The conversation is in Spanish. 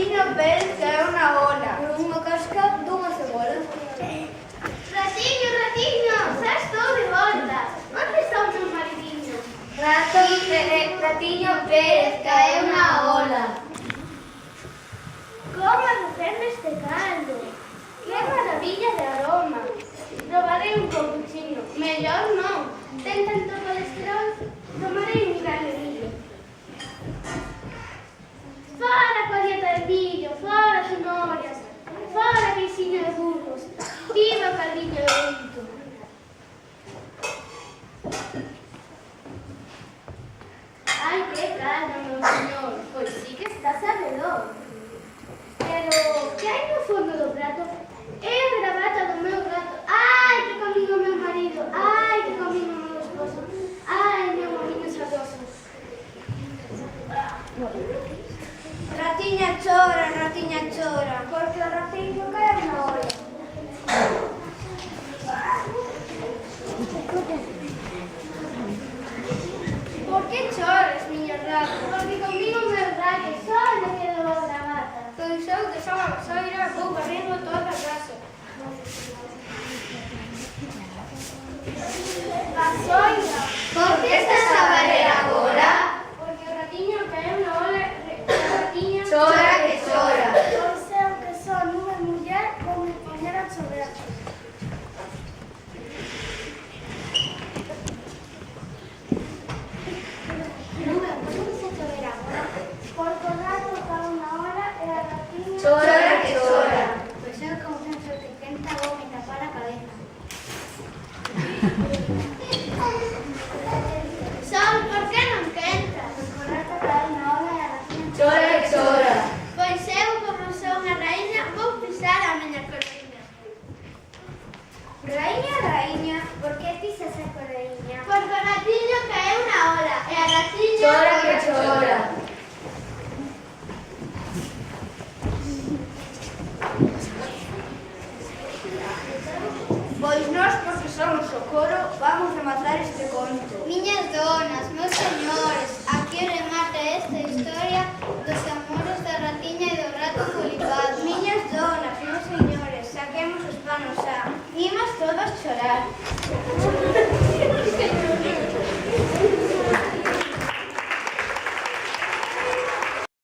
ratiño Pérez cae unha ola nunha casca dunha cebola. Ratiño, ratiño, xa estou de volta. Onde está o meu maridiño? Ratiño Pérez cae unha ola. Como aducendo este caldo? Que maravilla de aroma. Probarei un pouquinho. Mellor non. Ten tanto colesterol. Tomarei un gran millo. Fora coa dieta de millo, fora cenorias, fora queixinho de burros. Viva o caldiño de vento. Ai, que caldo, meu señor. Pois sí que está sabedor. Pero, que hai no fondo do prato? É a gravata do meu gato. Ai, que comín o meu marido. Ai, que comín o meu esposo. Ai, meu molinho sadoso. Ratiña chora, porque o ratiño cae unha ola. Por que chores, miño rato? Porque comín o meu gato só me quedou a gravata. Pois eu que son a vasoira vou barrendo toda a casa. Vasoira. Por que estás a barrer agora? Porque o ratiño caeu na ola. O ratiño Chora que chora. Pois eu que son unha muller vou me poñer a chover. Porque o gato caeu na ola e a ratiña Chora que chora. Pois eu como sempre que quenta vou me tapar a cabeza. Sol, por que non quentas? Porque o gato caeu na ola e a ratiña Chora que chora. Pois eu, como sou unha raíña, vou pisar a miña coroinha. Raíña, por que pisas a coroinha? Porque o ratiño caeu na ola e a ratiña Chora que chora. Pois nós, porque somos o coro, vamos rematar este conto. Miñas donas, meus señores, aquí remata esta historia dos amores da ratiña e do rato colipado. Miñas donas, meus señores, saquemos os panos xa. Imos todos chorar.